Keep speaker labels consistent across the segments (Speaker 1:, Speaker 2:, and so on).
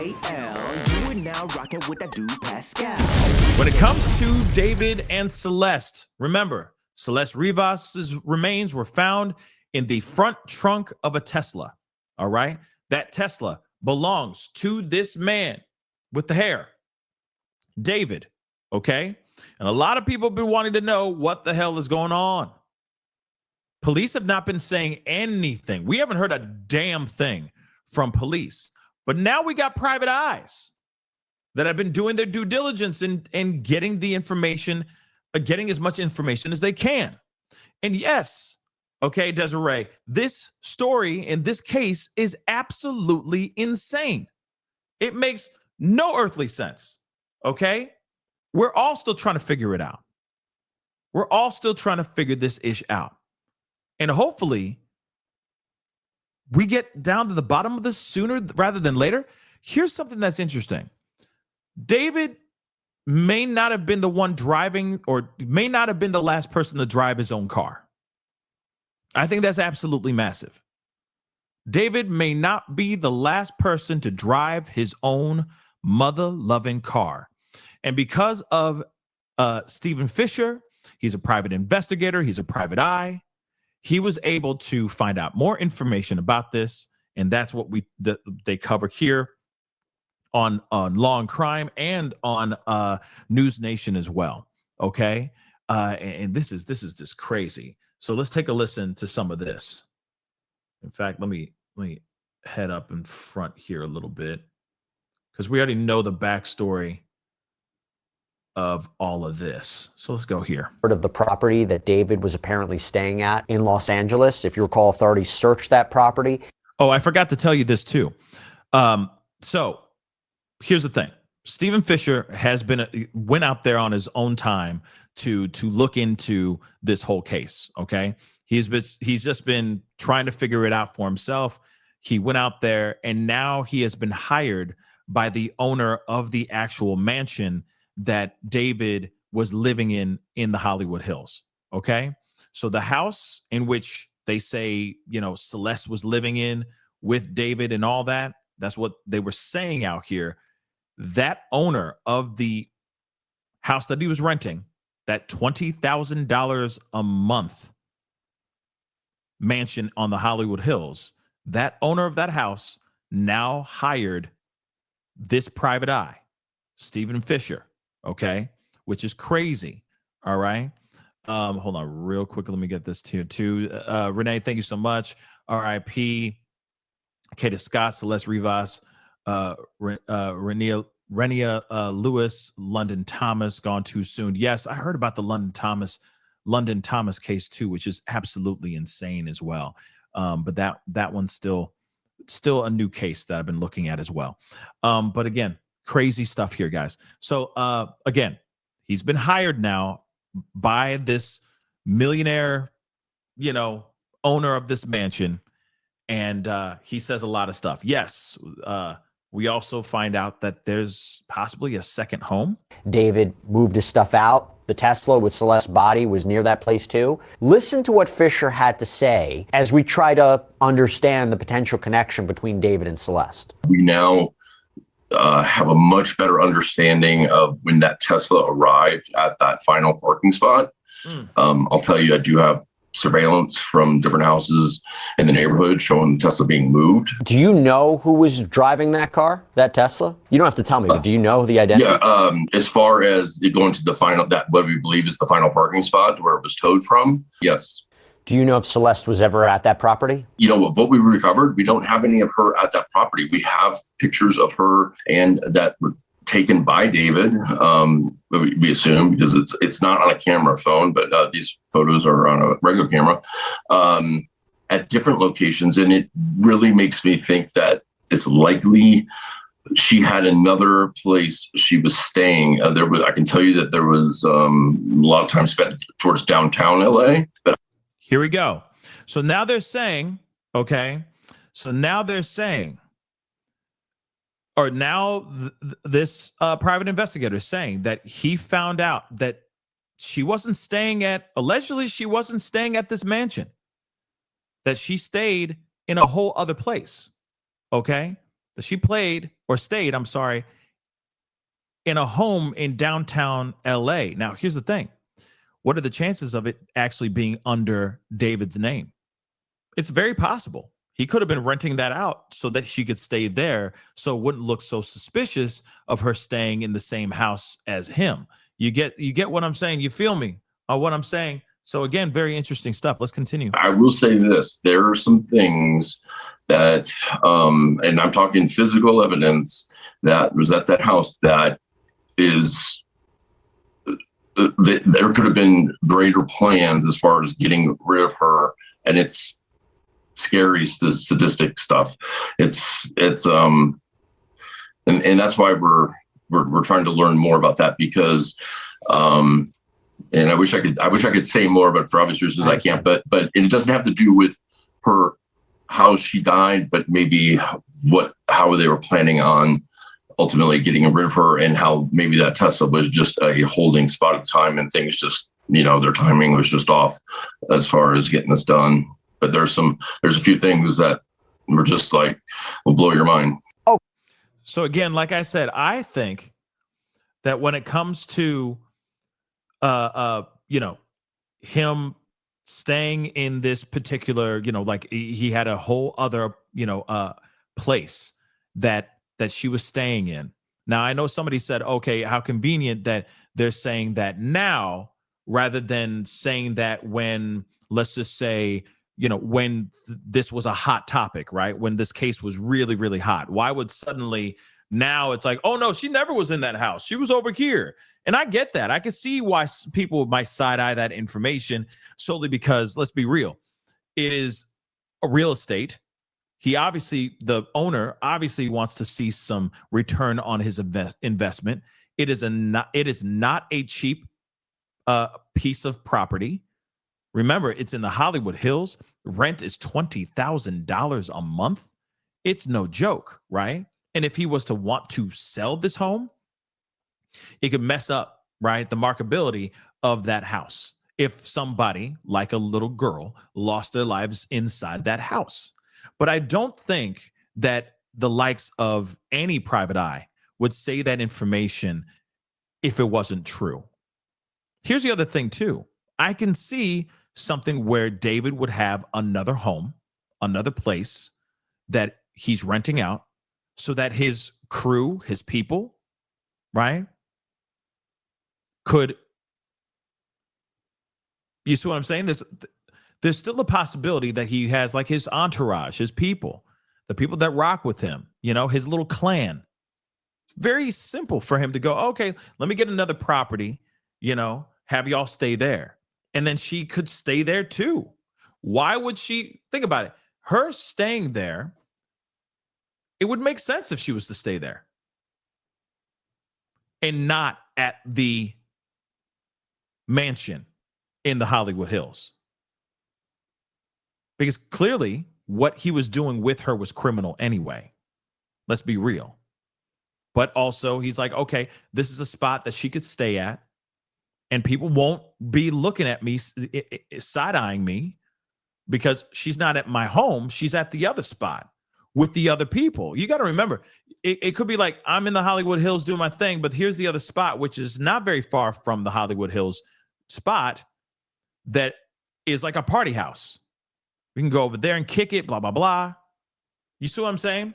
Speaker 1: You are now rocking with that dude Pascal.
Speaker 2: When it comes to David and Celeste, remember, Celeste Rivas's remains were found in the front trunk of a Tesla. All right. That Tesla belongs to this man with the hair, David. Okay. And a lot of people have been wanting to know what the hell is going on. Police have not been saying anything. We haven't heard a damn thing from police. But now we got private eyes that have been doing their due diligence and getting the information, getting as much information as they can. And yes, okay, Desiree, this story in this case is absolutely insane. It makes no earthly sense, okay? We're all still trying to figure it out. We're all still trying to figure this ish out. And hopefully we get down to the bottom of this sooner rather than later. Here's something that's interesting. David may not have been the one driving, or may not have been the last person to drive his own car. I think that's absolutely massive. David may not be the last person to drive his own mother-loving car. And because of Stephen Fisher, he's a private investigator, he's a private eye, he was able to find out more information about this, and that's what they cover here on Law and Crime and on News Nation as well. Okay, and this is just crazy. So let's take a listen to some of this. In fact, let me head up in front here a little bit, because we already know the backstory of all of this. So let's go here.
Speaker 3: Of the property that David was apparently staying at in Los Angeles. If you recall, authorities searched that property.
Speaker 2: Oh, I forgot to tell you this too. So here's the thing. Stephen Fisher went out there on his own time to look into this whole case. Okay. He's just been trying to figure it out for himself. He went out there, and now he has been hired by the owner of the actual mansion that David was living in the Hollywood Hills. Okay. So the house in which they say, Celeste was living in with David and all that, that's what they were saying out here. That owner of the house that he was renting, that $20,000 a month mansion on the Hollywood Hills, that owner of that house now hired this private eye, Stephen Fisher. Okay, which is crazy. All right. Hold on real quick. Let me get this to you too. Renee, thank you so much. R.I.P. Kata Scott, Celeste Rivas, Renia Lewis, London Thomas, gone too soon. Yes, I heard about the London Thomas case too, which is absolutely insane as well. But that one's still a new case that I've been looking at as well. But again, crazy stuff here, guys. So again, he's been hired now by this millionaire, owner of this mansion, and he says a lot of stuff. Yes, we also find out that there's possibly a second home.
Speaker 3: David moved his stuff out. The Tesla with Celeste's body was near that place too. Listen to what Fisher had to say as we try to understand the potential connection between David and Celeste.
Speaker 4: We now have a much better understanding of when that Tesla arrived at that final parking spot. I'll tell you, I do have surveillance from different houses in the neighborhood showing the Tesla being moved.
Speaker 3: Do you know who was driving that car, that Tesla? You don't have to tell me, but do you know the identity?
Speaker 4: Yeah, as far as it going to the final, that what we believe is the final parking spot where it was towed from, yes.
Speaker 3: Do you know if Celeste was ever at that property?
Speaker 4: What we recovered, we don't have any of her at that property. We have pictures of her and that were taken by David, we assume, because it's not on a camera phone, but these photos are on a regular camera at different locations. And it really makes me think that it's likely she had another place she was staying. I can tell you that there was a lot of time spent towards downtown LA. But
Speaker 2: here we go. So now they're saying, okay, or now this private investigator is saying that he found out that allegedly she wasn't staying at this mansion, that she stayed in a whole other place. Okay. that she played or stayed, I'm sorry, in a home in downtown LA. Now, here's the thing. What are the chances of it actually being under David's name? It's very possible. He could have been renting that out so that she could stay there so it wouldn't look so suspicious of her staying in the same house as him. You get what I'm saying? You feel me on what I'm saying? So again, very interesting stuff. Let's continue.
Speaker 4: I will say this. There are some things that, and I'm talking physical evidence that was at that house that is, there could have been greater plans as far as getting rid of her. And it's scary, sadistic stuff. It's and that's why we're trying to learn more about that, because and I wish I could say more, but for obvious reasons I can't. But it doesn't have to do with her, how she died, but maybe how they were planning on ultimately getting rid of her, and how maybe that Tesla was just a holding spot at the time, and things just, their timing was just off as far as getting this done. But there's a few things that were just like, will blow your mind.
Speaker 3: Oh,
Speaker 2: so again, like I said, I think that when it comes to him staying in this particular, like he had a whole other, place that she was staying in. Now, I know somebody said, okay, how convenient that they're saying that now rather than saying that when, let's just say, when this was a hot topic, right? When this case was really, really hot. Why would suddenly now it's like, oh no, she never was in that house. She was over here. And I get that. I can see why people might side eye that information, solely because, let's be real, it is a real estate. The owner obviously wants to see some return on his investment. It is not a cheap piece of property. Remember, it's in the Hollywood Hills. Rent is $20,000 a month. It's no joke, right? And if he was to want to sell this home, it could mess up, right, the marketability of that house. If somebody, like a little girl, lost their lives inside that house. But I don't think that the likes of any private eye would say that information if it wasn't true. Here's the other thing, too. I can see something where David would have another home, another place that he's renting out so that his crew, his people, right, could, you see what I'm saying? There's still a possibility that he has like his entourage, his people, the people that rock with him, his little clan. It's very simple for him to go, okay, let me get another property, have y'all stay there. And then she could stay there too. Why would she? Think about it. Her staying there, it would make sense if she was to stay there and not at the mansion in the Hollywood Hills. Because clearly what he was doing with her was criminal anyway. Let's be real. But also he's like, okay, this is a spot that she could stay at. And people won't be looking at me, side-eyeing me, because she's not at my home. She's at the other spot with the other people. You got to remember, it could be like I'm in the Hollywood Hills doing my thing, but here's the other spot, which is not very far from the Hollywood Hills spot, that is like a party house. We can go over there and kick it, blah, blah, blah. You see what I'm saying?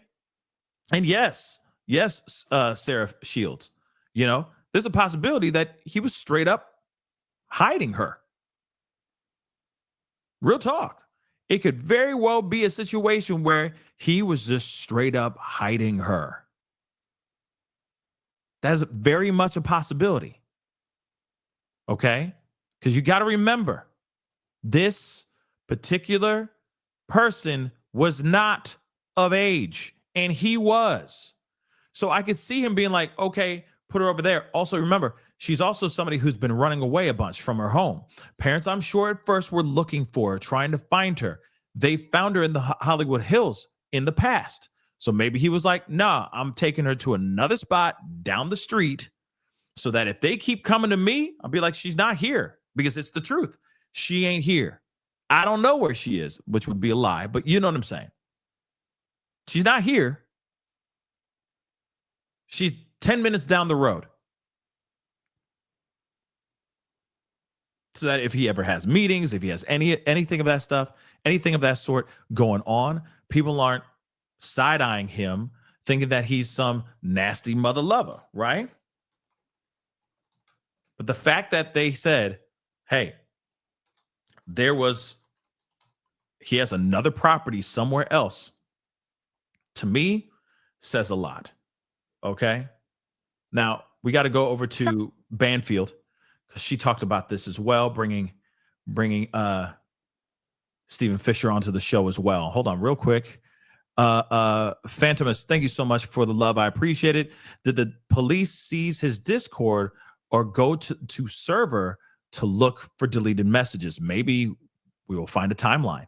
Speaker 2: And yes, Sarah Shields, there's a possibility that he was straight up hiding her. Real talk. It could very well be a situation where he was just straight up hiding her. That is very much a possibility. Okay? Because you got to remember, this particular person was not of age, and he was. So I could see him being like, okay, put her over there. Also, remember, she's also somebody who's been running away a bunch from her home. Parents, I'm sure at first were looking for her, trying to find her. They found her in the Hollywood Hills in the past. So maybe he was like, nah, I'm taking her to another spot down the street so that if they keep coming to me, I'll be like, she's not here, because it's the truth. She ain't here. I don't know where she is, which would be a lie, but you know what I'm saying. She's not here. She's 10 minutes down the road. So that if he ever has meetings, if he has anything of that stuff, anything of that sort going on, people aren't side-eyeing him, thinking that he's some nasty mother lover, right? But the fact that they said, hey, he has another property somewhere else, to me, says a lot. Okay? Now, we got to go over to Banfield, because she talked about this as well, bringing Stephen Fisher onto the show as well. Hold on real quick. Phantomus, thank you so much for the love. I appreciate it. Did the police seize his Discord or go to server to look for deleted messages? Maybe we will find a timeline.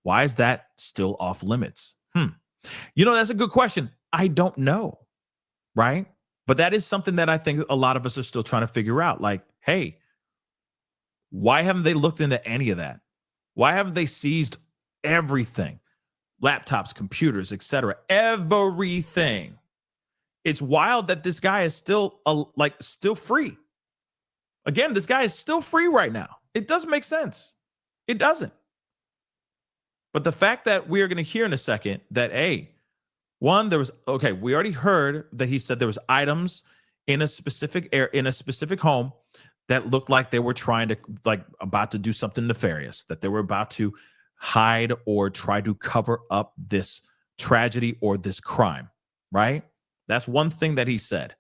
Speaker 2: Why is that still off limits? That's a good question. I don't know, right? But that is something that I think a lot of us are still trying to figure out. Like, hey, why haven't they looked into any of that? Why haven't they seized everything? Laptops, computers, etc., everything. It's wild that this guy is still free. Again, this guy is still free right now. It doesn't make sense. It doesn't. But the fact that we are going to hear in a second that, we already heard that he said there was items in a specific home that looked like they were trying to, about to do something nefarious, that they were about to hide or try to cover up this tragedy or this crime, right? That's one thing that he said,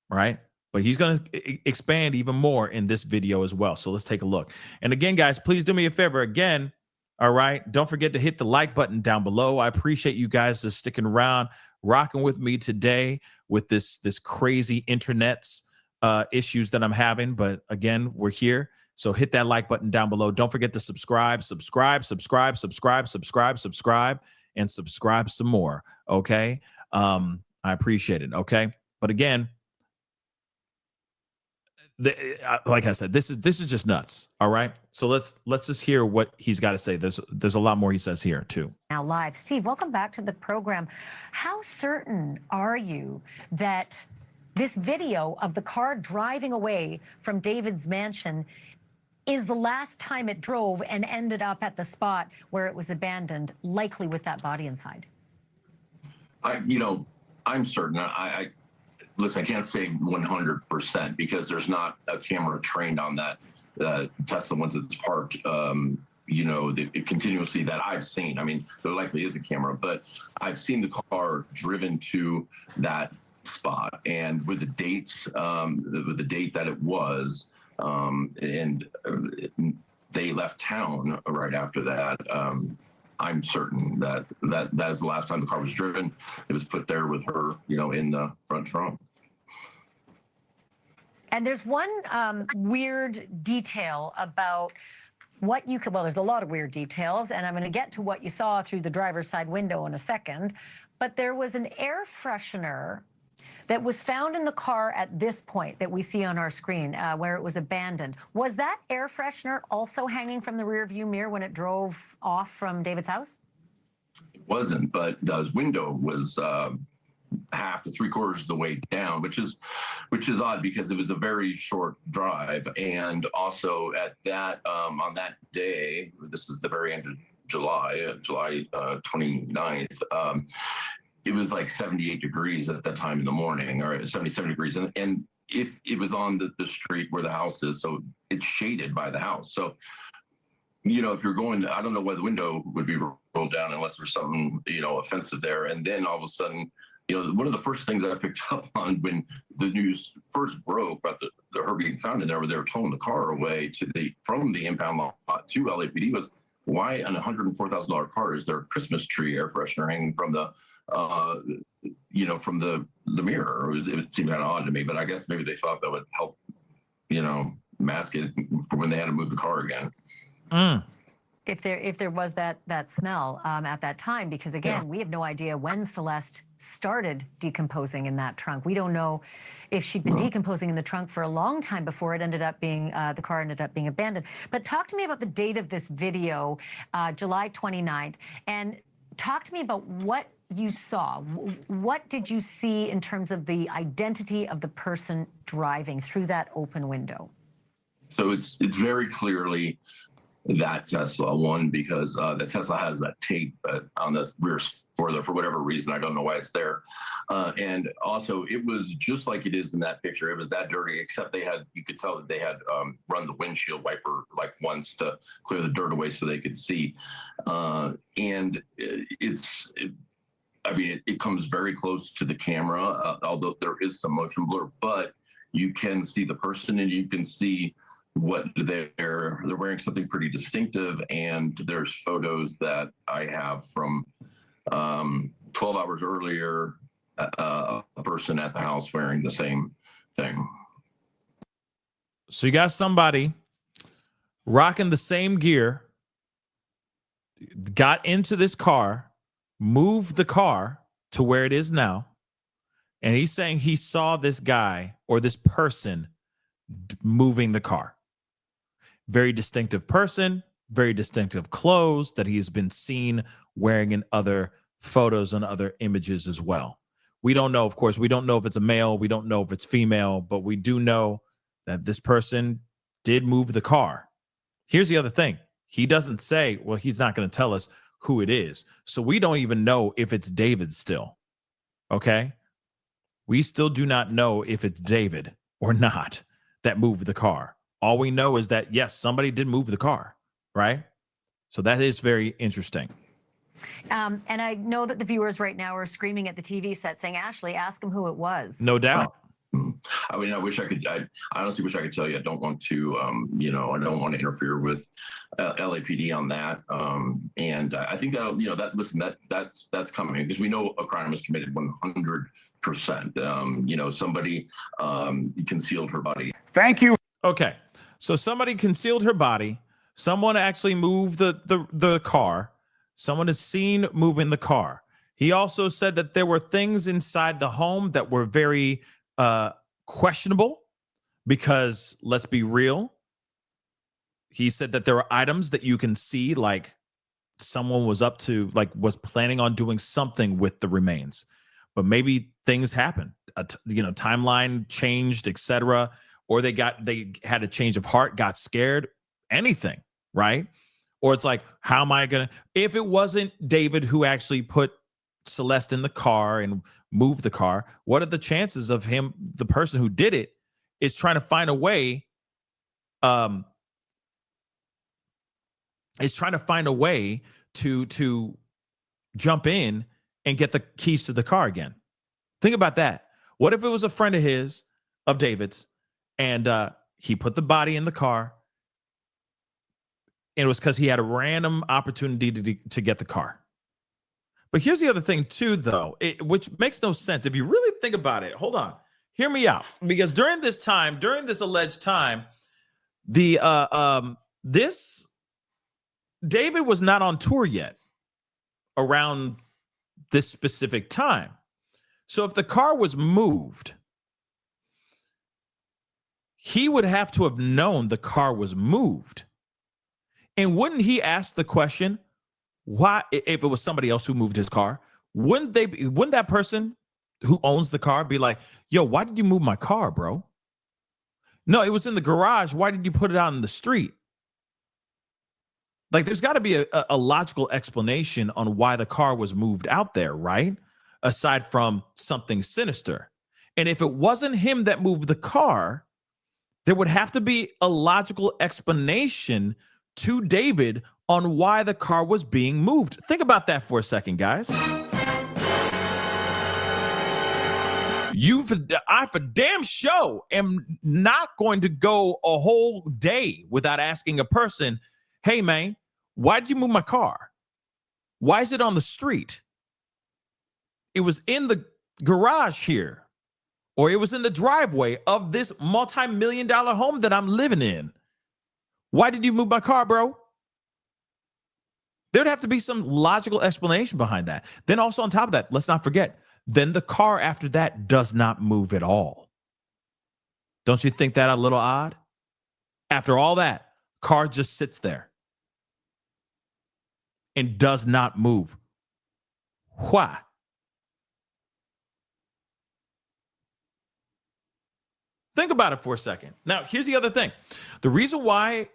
Speaker 2: right? But he's going to expand even more in this video as well. So let's take a look. And again, guys, please do me a favor. Again, all right, don't forget to hit the like button down below. I appreciate you guys just sticking around, rocking with me today with this crazy internet's issues that I'm having. But again, we're here. So hit that like button down below. Don't forget to subscribe, and subscribe some more. Okay. I appreciate it. Okay. But again, like I said, this is just nuts. All right. So let's just hear what he's got to say. There's a lot more he says here too.
Speaker 5: Now live. Steve, welcome back to the program. How certain are you that this video of the car driving away from David's mansion is the last time it drove and ended up at the spot where it was abandoned, likely with that body inside?
Speaker 4: I'm certain. Listen, I can't say 100% because there's not a camera trained on that Tesla once it's parked. Continuously that I've seen. I mean, there likely is a camera, but I've seen the car driven to that spot, and with the dates, with the date that it was, and they left town right after that. I'm certain that is the last time the car was driven. It was put there with her, in the front trunk.
Speaker 5: And there's one weird detail about what you could, well, there's a lot of weird details, and I'm going to get to what you saw through the driver's side window in a second, but there was an air freshener that was found in the car at this point that we see on our screen, where it was abandoned. Was that air freshener also hanging from the rear view mirror when it drove off from David's house?
Speaker 4: It wasn't, but the window was half to 3/4 of the way down, which is odd because it was a very short drive. And also at that, on that day, this is the very end of July 29th, it was like 78 degrees at that time in the morning, or 77 degrees. And if it was on the street where the house is, so it's shaded by the house. So, if you're going, I don't know why the window would be rolled down unless there's something, offensive there. And then all of a sudden, one of the first things I picked up on when the news first broke about her being found in there, where they were towing the car away from the impound lot to LAPD, was why on a $104,000 car is there a Christmas tree air freshener hanging from the from the mirror? It seemed kind of odd to me, but I guess maybe they thought that would help, mask it for when they had to move the car again.
Speaker 5: If there was that smell at that time, because again, we have no idea when Celeste started decomposing in that trunk. We don't know if she'd been decomposing in the trunk for a long time before it ended up being, the car ended up being abandoned. But talk to me about the date of this video, July 29th, and talk to me about what you saw, what did you see in terms of the identity of the person driving through that open window?
Speaker 4: So it's very clearly that Tesla, one, because the Tesla has that tape on the rear spoiler for whatever reason. I don't know why it's there. And also, it was just like it is in that picture. It was that dirty, except you could tell that they had run the windshield wiper like once to clear the dirt away so they could see. And it comes very close to the camera, although there is some motion blur, but you can see the person and you can see what they're wearing, something pretty distinctive. And there's photos that I have from 12 hours earlier, a person at the house wearing the same thing.
Speaker 2: So you got somebody rocking the same gear, got into this car, moved the car to where it is now, and he's saying he saw this guy or this person moving the car. Very distinctive person, very distinctive clothes that he has been seen wearing in other photos and other images as well. We don't know, of course, we don't know if it's a male, we don't know if it's female, but we do know that this person did move the car. Here's the other thing. He doesn't say, well, he's not going to tell us who it is. So we don't even know if it's David still. Okay? We still do not know if it's David or not that moved the car. All we know is that, yes, somebody did move the car, right? So that is very interesting.
Speaker 5: And I know that the viewers right now are screaming at the TV set saying, Ashley, ask him who it was.
Speaker 2: No doubt.
Speaker 4: I mean, I honestly wish I could tell you. I don't want to, I don't want to interfere with LAPD on that. And I think that's coming because we know a crime was committed 100%. Somebody concealed her body.
Speaker 6: Thank you.
Speaker 2: Okay. So somebody concealed her body. Someone actually moved the car. Someone is seen moving the car. He also said that there were things inside the home that were very questionable because, let's be real, he said that there are items that you can see like someone was was planning on doing something with the remains, but maybe things happened, timeline changed, etc., or they had a change of heart, got scared, anything, right? Or it's like, how am I gonna, if it wasn't David who actually put Celeste in the car and moved the car, what are the chances of him, the person who did it, is trying to find a way to jump in and get the keys to the car again? Think about that. What if it was a friend of his, of David's, and he put the body in the car, and it was because he had a random opportunity to get the car? But here's the other thing too, though, which makes no sense. If you really think about it, hold on, hear me out. Because during this alleged time, this David was not on tour yet around this specific time. So if the car was moved, he would have to have known the car was moved. And wouldn't he ask the question, why, if it was somebody else who moved his car, wouldn't that person who owns the car be like, yo, why did you move my car, bro? No, it was in the garage. Why did you put it out in the street? Like, there's got to be a logical explanation on why the car was moved out there, right? Aside from something sinister. And if it wasn't him that moved the car, there would have to be a logical explanation to David on why the car was being moved. Think about that for a second, guys. I for damn sure am not going to go a whole day without asking a person, hey man, why did you move my car? Why is it on the street? It was in the garage here, or it was in the driveway of this multi-million-dollar home that I'm living in. Why did you move my car, bro? There'd have to be some logical explanation behind that. Then also on top of that, let's not forget, then the car after that does not move at all. Don't you think that a little odd? After all that, car just sits there and does not move. Why? Think about it for a second. Now, here's the other thing. The reason why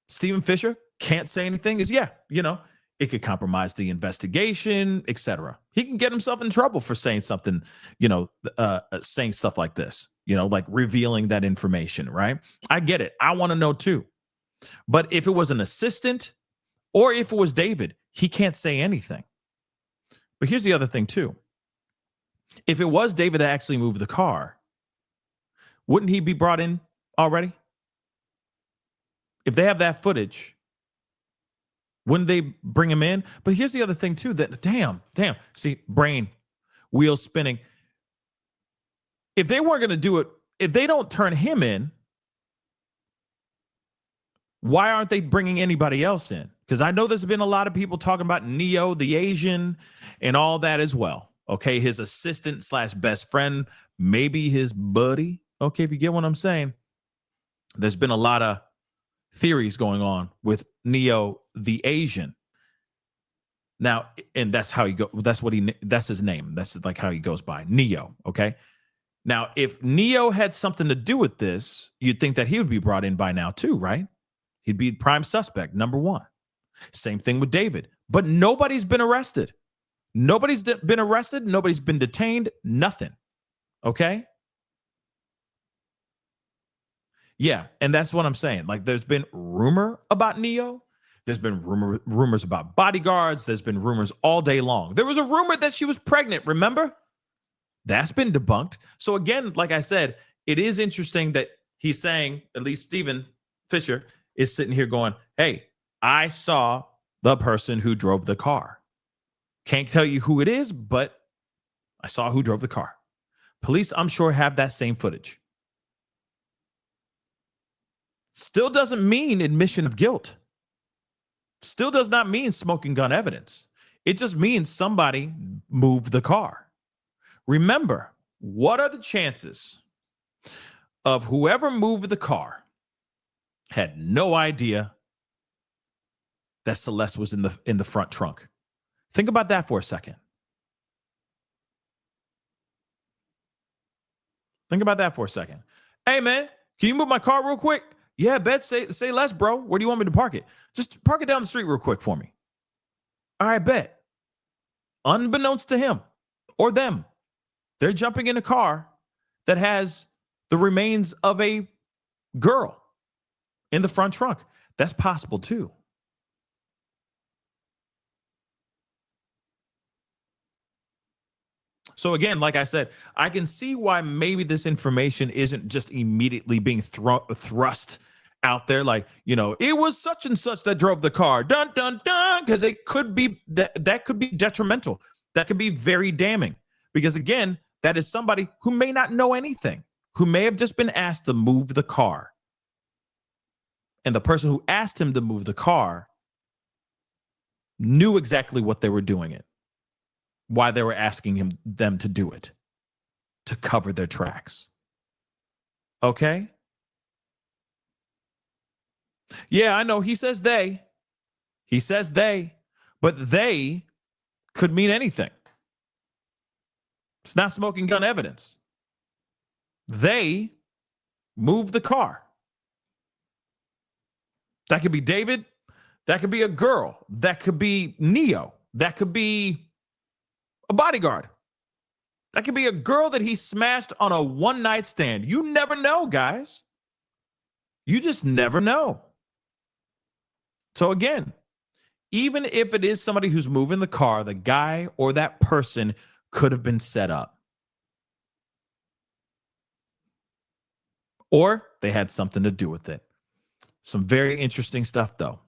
Speaker 2: Stephen Fisher can't say anything is, it could compromise the investigation, etc. He can get himself in trouble for saying something, saying stuff like this, like revealing that information, right? I get it. I want to know too. But if it was an assistant or if it was David, he can't say anything. But here's the other thing too. If it was David that actually moved the car, wouldn't he be brought in already? If they have that footage, wouldn't they bring him in? But here's the other thing too, that damn, see, brain, wheels spinning. If they weren't going to do it, if they don't turn him in, why aren't they bringing anybody else in? Because I know there's been a lot of people talking about Neo, the Asian, and all that as well. Okay, his assistant / best friend, maybe his buddy. Okay, if you get what I'm saying. There's been a lot of theories going on with Neo, the Asian. Now, and that's how he go. That's his name. That's like how he goes by, Neo. Okay. Now, if Neo had something to do with this, you'd think that he would be brought in by now too, right? He'd be prime suspect, number one. Same thing with David. But nobody's been arrested. Nobody's been arrested. Nobody's been detained. Nothing. Okay? Yeah, and that's what I'm saying. Like, there's been rumor about Neo. There's been rumors about bodyguards. There's been rumors all day long. There was a rumor that she was pregnant, remember? That's been debunked. So again, like I said, it is interesting that he's saying, at least Stephen Fisher is sitting here going, hey, I saw the person who drove the car. Can't tell you who it is, but I saw who drove the car. Police, I'm sure, have that same footage. Still doesn't mean admission of guilt. Still does not mean smoking gun evidence. It just means somebody moved the car. Remember, what are the chances of whoever moved the car had no idea that Celeste was in the front trunk? Think about that for a second. Think about that for a second. Hey, man, can you move my car real quick? Yeah, bet. Say less, bro. Where do you want me to park it? Just park it down the street real quick for me. All right, bet. Unbeknownst to him or them, they're jumping in a car that has the remains of a girl in the front trunk. That's possible too. So again, like I said, I can see why maybe this information isn't just immediately being thrust out there. Like, it was such and such that drove the car. Dun, dun, dun. Because it could be that could be detrimental. That could be very damning. Because again, that is somebody who may not know anything, who may have just been asked to move the car. And the person who asked him to move the car knew exactly what they were doing it. Why they were asking them to do it, to cover their tracks. Okay? Yeah, I know. He says they. He says they, but they could mean anything. It's not smoking gun evidence. They moved the car. That could be David. That could be a girl. That could be Neo. That could be a bodyguard. That could be a girl that he smashed on a one-night stand. You never know, guys. You just never know. So again, even if it is somebody who's moving the car, the guy or that person could have been set up. Or they had something to do with it. Some very interesting stuff, though.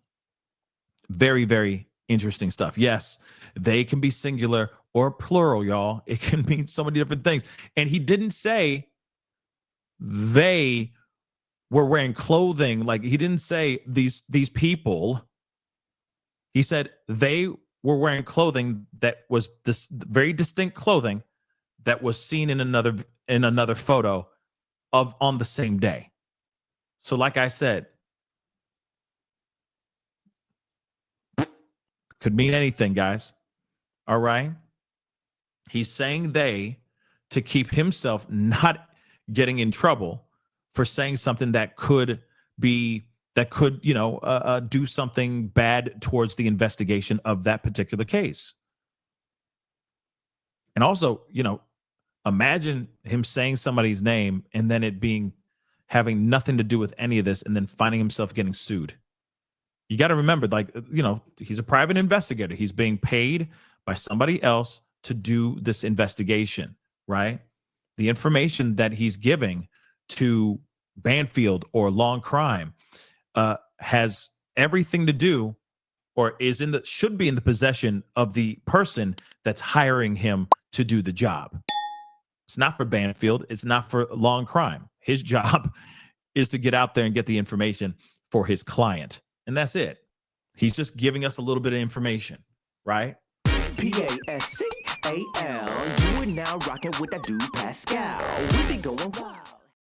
Speaker 2: Very, very interesting stuff. Yes, they can be singular or plural, y'all. It can mean so many different things. And he didn't say they were wearing clothing. Like, he didn't say these people. He said they were wearing clothing that was very distinct clothing that was seen in another photo of on the same day. So like I said, could mean anything, guys. All right. He's saying they to keep himself not getting in trouble for saying something that could be, do something bad towards the investigation of that particular case. And also, imagine him saying somebody's name and then it having nothing to do with any of this and then finding himself getting sued. You got to remember, he's a private investigator. He's being paid by somebody else to do this investigation, right? The information that he's giving to Banfield or Long Crime has everything to do, or should be in the possession of the person that's hiring him to do the job. It's not for Banfield. It's not for Long Crime. His job is to get out there and get the information for his client. And that's it. He's just giving us a little bit of information, right?
Speaker 1: Pascal, you are now rocking with that dude Pascal. We be going